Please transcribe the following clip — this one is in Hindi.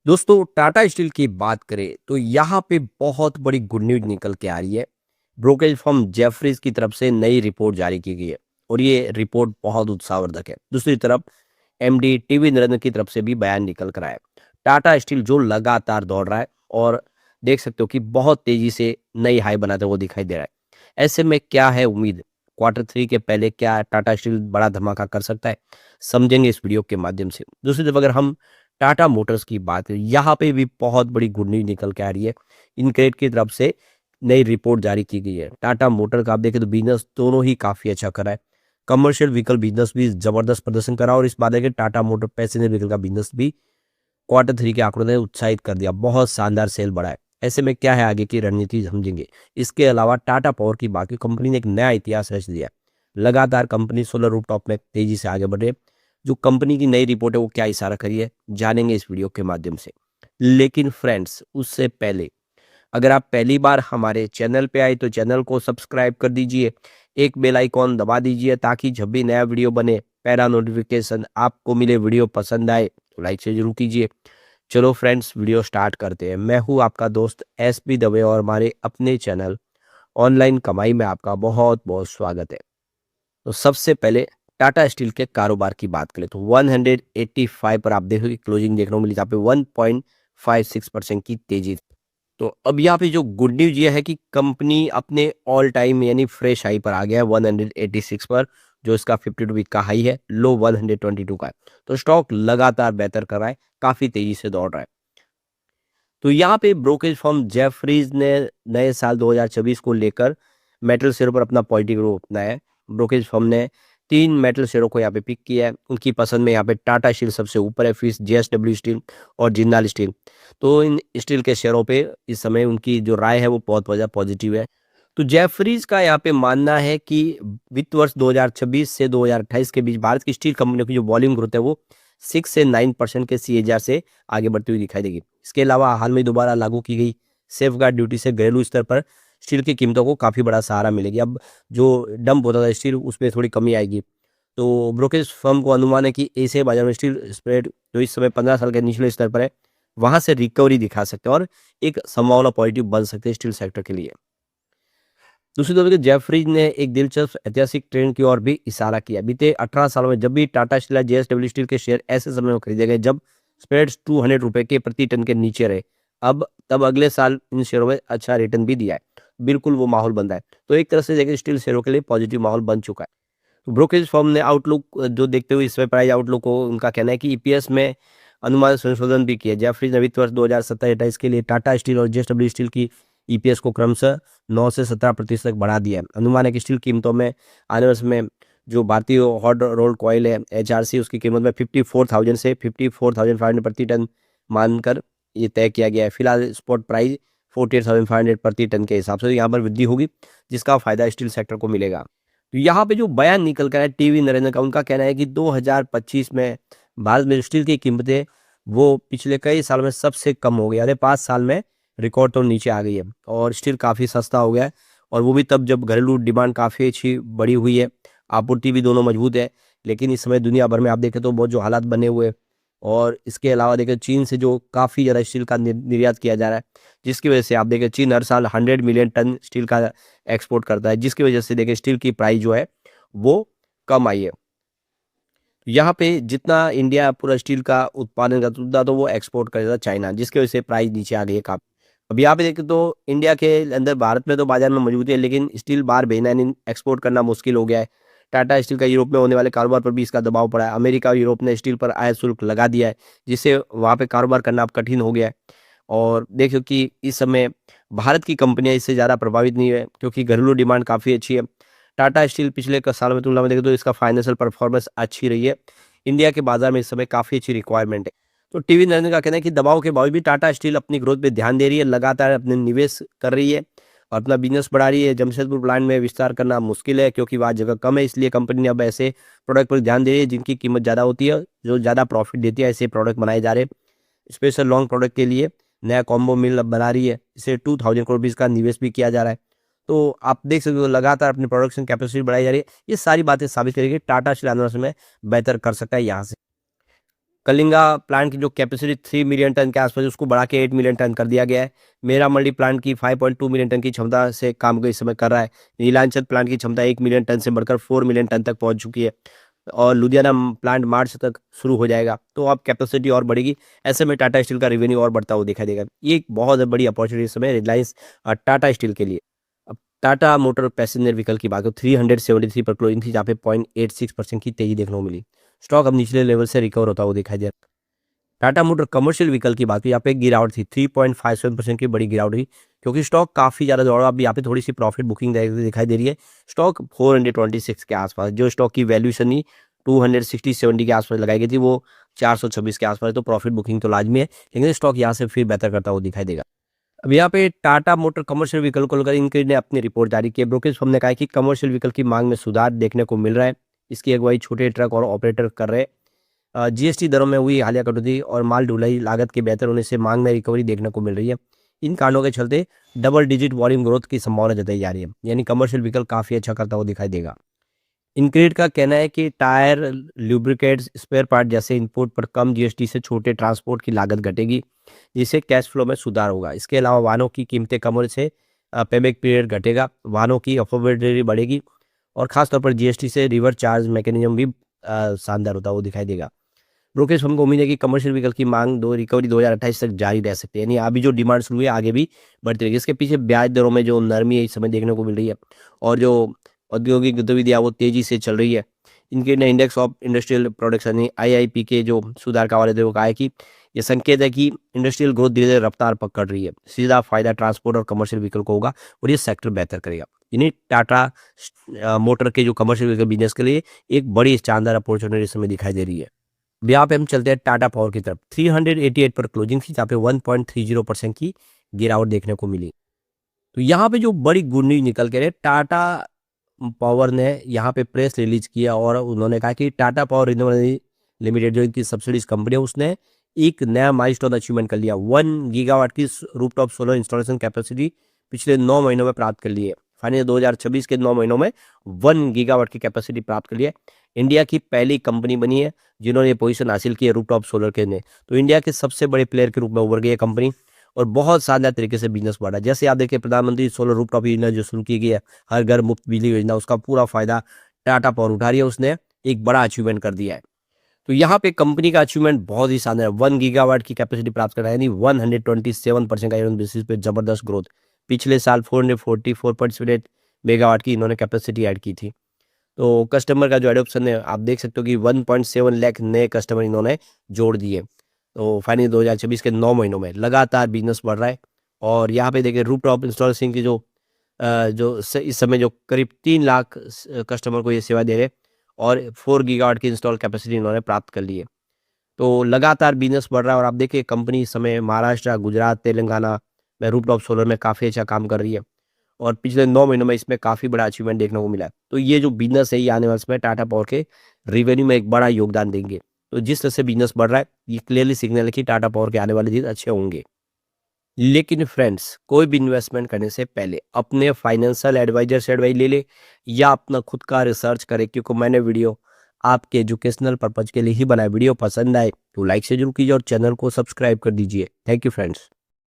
दोस्तों टाटा स्टील की बात करें तो यहाँ पे बहुत बड़ी गुड न्यूज निकल के आ रही है। ब्रोकरेज फर्म जेफरीज की तरफ से नई रिपोर्ट जारी की गई है और ये रिपोर्ट बहुत उत्साहवर्धक है। दूसरी तरफ एमडी टीवी नरेंद्र की तरफ से भी बयान निकल कर आया है। टाटा स्टील जो लगातार दौड़ रहा है और देख सकते हो कि बहुत तेजी से नई हाई बनाते हुए दिखाई दे रहा है। ऐसे में क्या है उम्मीद, क्वार्टर थ्री के पहले क्या टाटा स्टील बड़ा धमाका कर सकता है, समझेंगे इस वीडियो के माध्यम से। दूसरी तरफ अगर हम टाटा मोटर्स की बात करें, यहाँ पे भी बहुत बड़ी गुड न्यूज निकल के आ रही है। इनक्रेड की तरफ से नई रिपोर्ट जारी की गई है। टाटा मोटर का आप देखें तो बिजनेस दोनों ही काफी अच्छा करा है। कमर्शियल व्हीकल बिजनेस भी जबरदस्त प्रदर्शन करा और इस बात है कि टाटा मोटर पैसेंजर व्हीकल का बिजनेस भी क्वार्टर थ्री के आंकड़ों ने उत्साहित कर दिया, बहुत शानदार सेल बढ़ा है। ऐसे में क्या है आगे की रणनीति समझेंगे। इसके अलावा टाटा पावर की बाकी कंपनी ने एक नया इतिहास रच दिया है। लगातार कंपनी सोलर रूफटॉप में तेजी से आगे बढ़ रही है। जो कंपनी की नई रिपोर्ट है वो क्या इशारा करी है, जानेंगे इस वीडियो के माध्यम से। लेकिन फ्रेंड्स उससे पहले अगर आप पहली बार हमारे चैनल पे आए तो चैनल को सब्सक्राइब कर दीजिए, एक बेल आइकॉन दबा दीजिए ताकि जब भी नया वीडियो बने पहला नोटिफिकेशन आपको मिले। वीडियो पसंद आए तो लाइक से जरूर कीजिए। चलो फ्रेंड्स वीडियो स्टार्ट करते हैं। मैं हूँ आपका दोस्त एसपी दवे और हमारे अपने चैनल ऑनलाइन कमाई में आपका बहुत बहुत स्वागत है। तो सबसे पहले टाटा स्टील के कारोबार की बात करें तो 185 पर आप देखोगे क्लोजिंग देखने को मिली, जहाँ पे 1.56% की तेजी। तो अब यहाँ पे जो गुड न्यूज ये है कि कंपनी अपने ऑल टाइम यानी फ्रेश हाई पर आ गया है 186 पर, जो इसका 52 वीक का हाई है, लो 122 का है। तो स्टॉक लगातार बेहतर कर रहा है, काफी तेजी से दौड़ रहा है। तो यहाँ पे ब्रोकरेज फर्म जेफरीज ने नए साल 2024 को लेकर मेटल शेयरों पर अपना पॉजिटिव रुख अपनाया है। ब्रोकरेज फर्म ने 3 मेटल शेयरों को यहाँ पे पिक किया है। उनकी पसंद में यहाँ पे टाटा स्टील सबसे ऊपर है, फिर जेएसडब्ल्यू स्टील और जिंदाल स्टील। तो इन स्टील के शेयरों पे इस समय उनकी जो राय है वो बहुत वजह पॉजिटिव है। तो जेफरीज का यहाँ पे मानना है कि वित्त वर्ष 2026 से 2028 के बीच भारत की स्टील कंपनियों की जो वॉल्यूम ग्रोथ है वो 6 से 9% के सीएजीआर से आगे बढ़ती हुई दिखाई देगी। इसके अलावा हाल में दोबारा लागू की गई सेफगार्ड ड्यूटी से घरेलू स्तर पर स्टील की कीमतों को काफ़ी बड़ा सहारा मिलेगी। अब जो डंप होता था स्टील उसमें थोड़ी कमी आएगी। तो ब्रोकरेज फर्म को अनुमान है कि एशियाई बाजार में स्टील स्प्रेड जो इस समय 15 साल के निचले स्तर पर है, वहां से रिकवरी दिखा सकते हैं और एक संभावना पॉजिटिव बन सकते हैं स्टील सेक्टर के लिए। दूसरी तरफ जेफरीज ने एक दिलचस्प ऐतिहासिक ट्रेंड की ओर भी इशारा किया। बीते 18 सालों में जब भी टाटा स्टील या जेएसडब्ल्यू स्टील के शेयर ऐसे समय में खरीदे गए जब स्प्रेड्स 200 रुपए के प्रति टन के नीचे रहे, अब तब अगले साल इन शेयरों में अच्छा रिटर्न भी दिया है। बिल्कुल वो माहौल बन रहा है। तो एक तरह से देखिए स्टील शेयरों के लिए पॉजिटिव माहौल बन चुका है। तो ब्रोकरेज फर्म ने आउटलुक जो देखते हुए इसमें प्राइस आउटलुक को उनका कहना है कि ईपीएस में अनुमान संशोधन भी किया। जेफरीज ने वित्त वर्ष 2027-28 के लिए टाटा स्टील और जेएसडब्ल्यू स्टील की ईपीएस को क्रमशः 9 से 17% तक बढ़ा दिया है। अनुमान है कि स्टील कीमतों में आने वर्ष में जो भारतीय हॉट रोल्ड कॉइल है एचआरसी, उसकी कीमत में 54,000 से 54,500 प्रति टन मानकर ये तय किया गया है। फिलहाल स्पॉट प्राइस 48,500 प्रति टन के हिसाब से यहाँ पर वृद्धि होगी, जिसका फायदा स्टील सेक्टर को मिलेगा। तो यहाँ पे जो बयान निकल कर है टीवी नरेंद्र का, उनका कहना है कि 2025 में भारत में स्टील की कीमतें वो पिछले कई साल में सबसे कम हो गई। अरे 5 साल में रिकॉर्ड तो नीचे आ गई है और स्टील काफ़ी सस्ता हो गया है। और वो भी तब जब घरेलू डिमांड काफ़ी अच्छी बढ़ी हुई है, आपूर्ति भी दोनों मजबूत है। लेकिन इस समय दुनिया भर में आप देखें तो बहुत जो हालात बने हुए हैं, और इसके अलावा देखें चीन से जो काफ़ी ज़्यादा स्टील का निर्यात किया जा रहा है, जिसकी वजह से आप देखें चीन हर साल 100 मिलियन टन स्टील का एक्सपोर्ट करता है, जिसकी वजह से देखें स्टील की प्राइस जो है वो कम आई है। यहाँ पे जितना इंडिया पूरा स्टील का उत्पादन करता उतना तो वो एक्सपोर्ट कर देता है चाइना, जिसकी वजह से प्राइस नीचे आ गई है काफ़ी। अब यहाँ पे देखें तो इंडिया के अंदर भारत में तो बाजार में मौजूद है, लेकिन स्टील बाहर भेजना यानी एक्सपोर्ट करना मुश्किल हो गया है। टाटा स्टील का यूरोप में होने वाले कारोबार पर भी इसका दबाव पड़ा है। अमेरिका और यूरोप ने स्टील पर आयात शुल्क लगा दिया है, जिससे वहाँ पे कारोबार करना अब कठिन हो गया है। और देखो कि इस समय भारत की कंपनियां इससे ज़्यादा प्रभावित नहीं है, क्योंकि घरेलू डिमांड काफ़ी अच्छी है। टाटा स्टील पिछले सालों में तुलना में देखें तो इसका फाइनेंशियल परफॉर्मेंस अच्छी रही है। इंडिया के बाजार में इस समय काफ़ी अच्छी रिक्वायरमेंट है। तो टीवी नरेंद्र का कहना है कि दबाव के बावजूद भी टाटा स्टील अपनी ग्रोथ पे ध्यान दे रही है, लगातार अपने निवेश कर रही है और अपना बिजनेस बढ़ा रही है। जमशेदपुर प्लांट में विस्तार करना मुश्किल है क्योंकि वहाँ जगह कम है, इसलिए कंपनी ने अब ऐसे प्रोडक्ट पर ध्यान दे रही है जिनकी कीमत ज़्यादा होती है, जो ज़्यादा प्रॉफिट देती है। ऐसे प्रोडक्ट बनाए जा रहे हैं। स्पेशल लॉन्ग प्रोडक्ट के लिए नया कॉम्बो मिल अब बना रही है, इसे 2000 करोड़ रुपीज़ का निवेश भी किया जा रहा है। तो आप देख सकते हो लगातार अपनी प्रोडक्शन कैपेसिटी बढ़ाई जा रही है। ये सारी बातें साबित करेगी टाटा स्टील आने वाले समय बेहतर कर सकता है यहाँ से। कलिंगा प्लांट की जो कैपेसिटी 3 मिलियन टन के आसपास उसको बढ़ा के 8 मिलियन टन कर दिया गया है। मेरा मल्टी प्लांट की 5.2 मिलियन टन की क्षमता से काम को इस समय कर रहा है। नीलांचल प्लांट की क्षमता 1 मिलियन टन से बढ़कर 4 मिलियन टन तक पहुंच चुकी है और लुधियाना प्लांट मार्च तक शुरू हो जाएगा, तो अब कैपेसिटी और बढ़ेगी। ऐसे में टाटा स्टील का रेवेन्यू और बढ़ता हुआ दिखाई देगा। ये एक बहुत बड़ी अपॉर्चुनिटी इस समय रिलायंस टाटा स्टील के लिए। अब टाटा मोटर पैसेंजर व्हीकल की बात करो, 373 पर क्लोजिंग थी, जहाँ पे 0.86% की तेजी देखने को मिली। स्टॉक अब निचले लेवल से रिकवर होता हुआ दिखाई दे रहा है। टाटा मोटर कमर्शियल व्हीकल की बात की, यहाँ पे गिरावट थी, 3.57% की बड़ी गिरावट हुई, क्योंकि स्टॉक काफ़ी ज़्यादा दौड़ा। अब यहाँ पे थोड़ी सी प्रॉफिट बुकिंग दिखाई दे रही है। स्टॉक 426 के आसपास, जो स्टॉक की वैल्यूशन ही 260-70 के आसपास लगाई गई थी, वो 426 के आसपास है, तो प्रॉफिट बुकिंग तो लाजमी है, लेकिन स्टॉक यहाँ से फिर बेहतर करता हुआ दिखाई देगा। अब यहाँ पे टाटा मोटर कमर्शियल व्हीकल को लेकर इनके ने अपनी रिपोर्ट जारी की है। ब्रोकरेज फर्म ने कहा है कि कमर्शियल व्हीकल की मांग में सुधार देखने को मिल रहा है। इसकी अगुवाई छोटे ट्रक और ऑपरेटर कर रहे हैं। जीएसटी दरों में हुई हालिया कटौती और माल ढुलाई लागत के बेहतर होने से मांग में रिकवरी देखने को मिल रही है। इन कारणों के चलते डबल डिजिट वॉल्यूम ग्रोथ की संभावना जताई जा रही है, यानी कमर्शियल व्हीकल काफ़ी अच्छा करता हुआ दिखाई देगा। इनक्रेड का कहना है कि टायर, लुब्रिकेट्स, स्पेयर पार्ट जैसे इनपुट पर कम जीएसटी से छोटे ट्रांसपोर्ट की लागत घटेगी, जिससे कैश फ्लो में सुधार होगा। इसके अलावा वाहनों की कीमतें कम होने से पेबैक पीरियड घटेगा, वाहनों की अफोर्डेबिलिटी बढ़ेगी और खासतौर पर जीएसटी से रिवर्स चार्ज मैकेनिज्म भी शानदार होता हुआ दिखाई देगा। ब्रोकरेज फर्म को उम्मीद है कि कमर्शियल व्हीकल की मांग रिकवरी 2028 तक जारी रह सकती है, यानी अभी जो डिमांड शुरू है आगे भी बढ़ती रहेगी। इसके पीछे ब्याज दरों में जो नरमी है इस समय देखने को मिल रही है और जो औद्योगिक गतिविधियाँ वो तेजी से चल रही है। इनके ने इंडेक्स ऑफ इंडस्ट्रियल प्रोडक्शन यानी आईआईपी के जो सुधार का वाले थे वो कहा है कि ये संकेत है कि इंडस्ट्रियल ग्रोथ धीरे धीरे रफ्तार पकड़ रही है। सीधा फायदा ट्रांसपोर्ट और कमर्शियल व्हीकल को होगा और ये सेक्टर बेहतर करेगा। यानी टाटा मोटर के जो कमर्शियल व्हीकल बिजनेस के लिए एक बड़ी शानदार अपॉर्चुनिटी इस समय दिखाई दे रही है। अब यहाँ पे हम चलते हैं टाटा पावर की तरफ। 388 पर क्लोजिंग थी, जहाँ पे 1.30% की गिरावट देखने को मिली। तो यहाँ पे जो बड़ी गुड न्यूज निकल के रहे, टाटा पावर ने यहाँ पे प्रेस रिलीज किया और उन्होंने कहा कि टाटा पावर रिन्यूएबल लिमिटेड जो इनकी सब्सिडीज कंपनी है उसने एक नया माइलस्टोन अचीवमेंट कर लिया। 1 गीगावाट की रूफटॉप सोलर इंस्टॉलेशन कैपेसिटी पिछले 9 महीनों में प्राप्त कर ली है। फाइनली 2026 के 9 महीनों में 1 गीगावाट की कैपेसिटी प्राप्त कर ली है। इंडिया की पहली कंपनी बनी है जिन्होंने ये पोजीशन हासिल की है रूफटॉप सोलर के ने। तो इंडिया के सबसे बड़े प्लेयर के रूप में उभर गई है कंपनी और बहुत शानदार तरीके से बिजनेस बढ़ा। जैसे आप देखिए प्रधानमंत्री सोलर रूफटॉप योजना जो शुरू की गई है, हर घर मुफ्त बिजली योजना, उसका पूरा फायदा टाटा पावर उठा रही है। उसने एक बड़ा अचीवमेंट कर दिया है। तो यहाँ पे कंपनी का अचीवमेंट बहुत ही शानदार है। 1 गीगावाट की कैपेसिटी प्राप्त कर रहा है, यानी 127% का बेसिस पे जबरदस्त ग्रोथ। पिछले साल 444.78 मेगावाट की इन्होंने कैपेसिटी ऐड की थी। तो कस्टमर का जो एडोप्शन है आप देख सकते हो कि 1.7 लाख नए कस्टमर इन्होंने जोड़ दिए। तो फाइनली 2026 के 9 महीनों में लगातार बिजनेस बढ़ रहा है और यहाँ पे देखिए रूफटॉप इंस्टॉलेशन की इस समय जो करीब 3 लाख कस्टमर को ये सेवा दे रहे हैं और 4 गीगावाट की इंस्टॉल कैपेसिटी इन्होंने प्राप्त कर ली है। तो लगातार बिजनेस बढ़ रहा है और आप देखिए कंपनी इस समय महाराष्ट्र, गुजरात, तेलंगाना में रूफटॉप सोलर में काफ़ी अच्छा काम कर रही है और पिछले 9 महीनों में इसमें काफ़ी बड़ा अचीवमेंट देखने को मिला है। तो ये जो बिजनेस है ये आने वाले समय टाटा पावर के रेवेन्यू में एक बड़ा योगदान देंगे। तो जिस तरह से बिजनेस बढ़ रहा है ये क्लियरली सिग्नल है कि टाटा पावर के आने वाले दिन अच्छे होंगे। लेकिन फ्रेंड्स, कोई भी इन्वेस्टमेंट करने से पहले अपने फाइनेंशियल एडवाइजर से एडवाइस ले ले या अपना खुद का रिसर्च करें, क्योंकि मैंने वीडियो आपके एजुकेशनल पर्पज के लिए ही बनाया। वीडियो पसंद आए तो लाइक से जरूर कीजिए और चैनल को सब्सक्राइब कर दीजिए। Thank you friends.